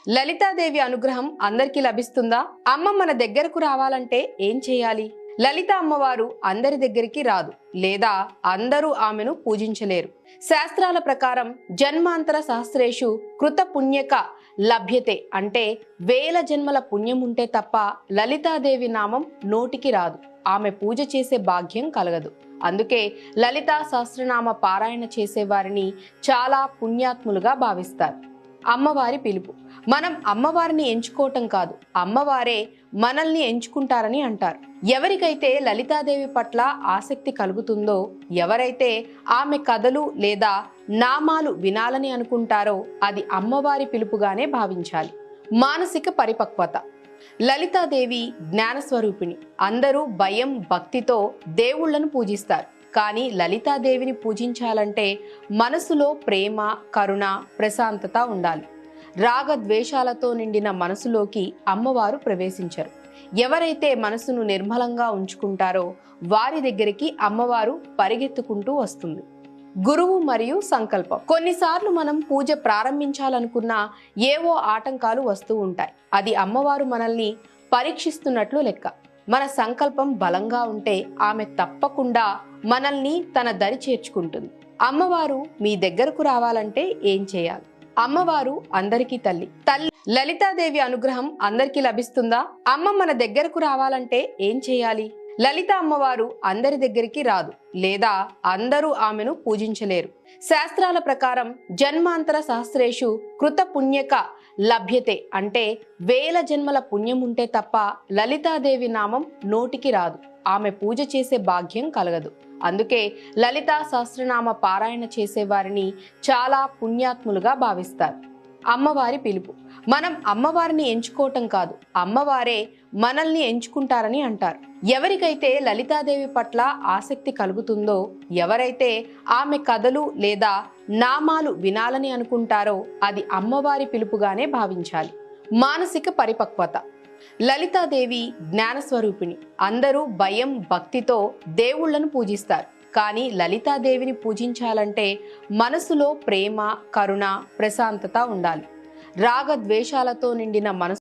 లలితాదేవి అనుగ్రహం అందరికీ లభిస్తుందా? అమ్మ మన దగ్గరకు రావాలంటే ఏం చేయాలి? లలిత అమ్మవారు అందరి దగ్గరికి రాదు, లేదా అందరూ ఆమెను పూజించలేరు. శాస్త్రాల ప్రకారం జన్మాంతర సహస్రేషు కృత పుణ్యక లభ్యతే అంటే వేల జన్మల పుణ్యం ఉంటే తప్ప లలితాదేవి నామం నోటికి రాదు, ఆమె పూజ చేసే భాగ్యం కలగదు. అందుకే లలితా సహస్రనామ పారాయణ చేసే వారిని చాలా పుణ్యాత్ములుగా భావిస్తారు. అమ్మవారి పిలుపు. మనం అమ్మవారిని ఎంచుకోవటం కాదు, అమ్మవారే మనల్ని ఎంచుకుంటారని అంటారు. ఎవరికైతే లలితాదేవి పట్ల ఆసక్తి కలుగుతుందో, ఎవరైతే ఆమె కథలు లేదా నామాలు వినాలని అనుకుంటారో అది అమ్మవారి పిలుపుగానే భావించాలి. మానసిక పరిపక్వత. లలితాదేవి జ్ఞానస్వరూపిణి. అందరూ భయం భక్తితో దేవుళ్లను పూజిస్తారు. కానీ లలితాదేవిని పూజించాలంటే మనసులో ప్రేమ, కరుణ, ప్రశాంతత ఉండాలి. రాగద్వేషాలతో నిండిన మనసులోకి అమ్మవారు ప్రవేశించరు. ఎవరైతే మనసును నిర్మలంగా ఉంచుకుంటారో వారి దగ్గరికి అమ్మవారు పరిగెత్తుకుంటూ వస్తుంది. గురువు మరియు సంకల్పం. కొన్నిసార్లు మనం పూజ ప్రారంభించాలనుకున్నా ఏవో ఆటంకాలు వస్తూ ఉంటాయి. అది అమ్మవారు మనల్ని పరీక్షిస్తున్నట్లు లెక్క. మన సంకల్పం బలంగా ఉంటే ఆమె తప్పకుండా మనల్ని తన దరి చేర్చుకుంటుంది. అమ్మవారు మీ దగ్గరకు రావాలంటే ఏం చేయాలి? అమ్మవారు అందరికీ తల్లి. లలితాదేవి అనుగ్రహం అందరికీ లభిస్తుందా? అమ్మ మన దగ్గరకు రావాలంటే ఏం చేయాలి? లలిత అమ్మవారు అందరి దగ్గరికి రాదు, లేదా అందరూ ఆమెను పూజించలేరు. శాస్త్రాల ప్రకారం జన్మాంతర సహస్రేషు కృత పుణ్యక లభ్యతే అంటే వేల జన్మల పుణ్యం ఉంటే తప్ప లలితాదేవి నామం నోటికి రాదు, ఆమె పూజ చేసే భాగ్యం కలగదు. అందుకే లలితా సహస్రనామ పారాయణ చేసే వారిని చాలా పుణ్యాత్ములుగా భావిస్తారు. అమ్మవారి పిలుపు. మనం అమ్మవారిని ఎంచుకోవటం కాదు, అమ్మవారే మనల్ని ఎంచుకుంటారని అంటారు. ఎవరికైతే లలితాదేవి పట్ల ఆసక్తి కలుగుతుందో, ఎవరైతే ఆమె కథలు లేదా నామాలు వినాలని అనుకుంటారో అది అమ్మవారి పిలుపుగానే భావించాలి. మానసిక పరిపక్వత. లలితాదేవి జ్ఞానస్వరూపిణి. అందరూ భయం భక్తితో దేవుళ్లను పూజిస్తారు. కానీ లలితాదేవిని పూజించాలంటే మనసులో ప్రేమ, కరుణ, ప్రశాంతత ఉండాలి. రాగద్వేషాలతో నిండిన మనసు